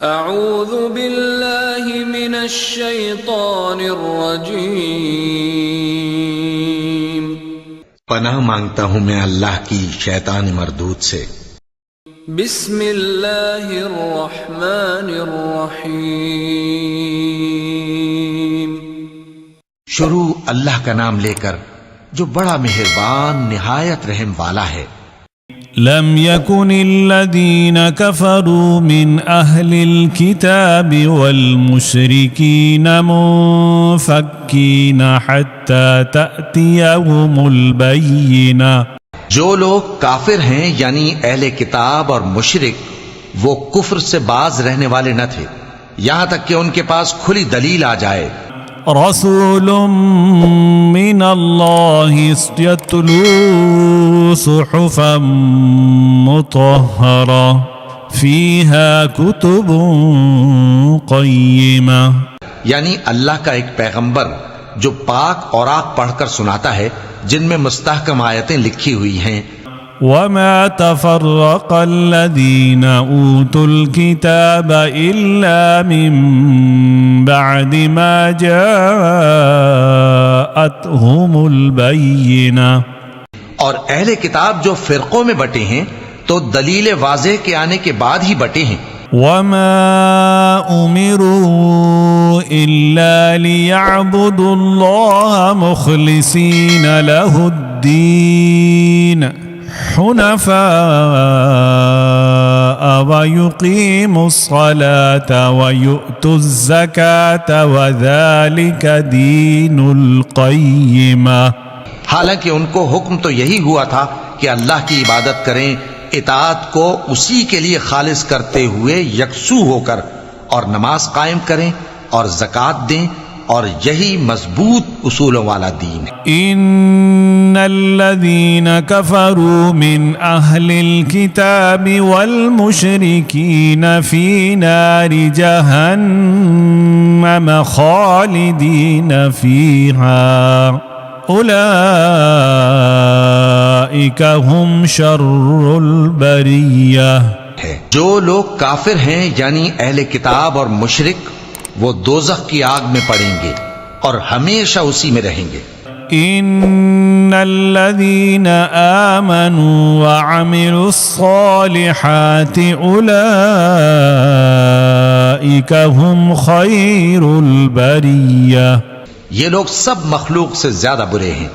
اعوذ باللہ من الشیطان الرجیم، پناہ مانگتا ہوں میں اللہ کی شیطان مردود سے۔ بسم اللہ الرحمن الرحیم، شروع اللہ کا نام لے کر جو بڑا مہربان نہایت رحم والا ہے۔ لم يكن الذين كفروا من أهل الكتاب والمشركين منفكين حتى تأتيهم البينة۔ جو لوگ کافر ہیں یعنی اہل کتاب اور مشرک وہ کفر سے باز رہنے والے نہ تھے یہاں تک کہ ان کے پاس کھلی دلیل آ جائے۔ رسول من اللہ يتلو صحفا مطہرہ فیہا کتب قیمہ، یعنی اللہ کا ایک پیغمبر جو پاک اوراق پڑھ کر سناتا ہے جن میں مستحکم آیتیں لکھی ہوئی ہیں۔ وما تفرق الذين اوتوا الكتاب الا من بعد ما جاءتهم البينة، اور اہل کتاب جو فرقوں میں بٹے ہیں تو دلیل واضح کے آنے کے بعد ہی بٹے ہیں۔ وما امروا الا ليعبدوا الله مخلصين له الدين حنفاء ويقيموا الصلاة ويؤتوا الزكاة وذلك دين القيمة۔ حالانکہ ان کو حکم تو یہی ہوا تھا کہ اللہ کی عبادت کریں، اطاعت کو اسی کے لیے خالص کرتے ہوئے یکسو ہو کر، اور نماز قائم کریں اور زکوٰۃ دیں، اور یہی مضبوط اصولوں والا دین ہے۔ ان الذين كفروا من اهل الكتاب والمشركين في نار جهنم خالدين فيها اولئك هم شر البرية۔ جو لوگ کافر ہیں یعنی اہل کتاب اور مشرک وہ دوزخ کی آگ میں پڑیں گے اور ہمیشہ اسی میں رہیں گے۔ ان الذين آمنوا وعملوا الصالحات اولئك هم خير البرية۔ یہ لوگ سب مخلوق سے زیادہ برے ہیں،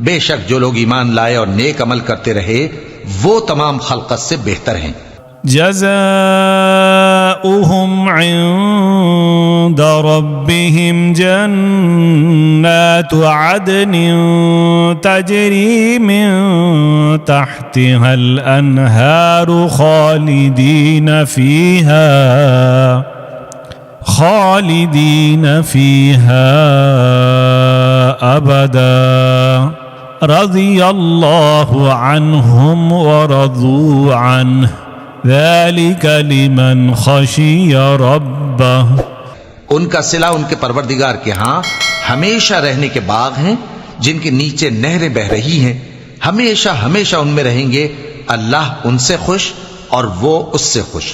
بے شک جو لوگ ایمان لائے اور نیک عمل کرتے رہے وہ تمام خلقت سے بہتر ہیں۔ جزاؤهم عند ربهم جنات عدن تجري من تحتها الأنهار خالدين فيها أبدا رضي الله عنهم ورضوا عنه ذلك لمن خشي ربه۔ ان کا صلہ ان کے پروردگار کے ہاں ہمیشہ رہنے کے باغ ہیں جن کے نیچے نہریں بہ رہی ہیں، ہمیشہ ہمیشہ ان میں رہیں گے، اللہ ان سے خوش اور وہ اس سے خوش۔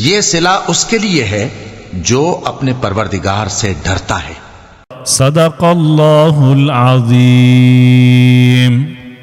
یہ صلہ اس کے لیے ہے جو اپنے پروردگار سے ڈرتا ہے۔ صدق اللہ العظیم۔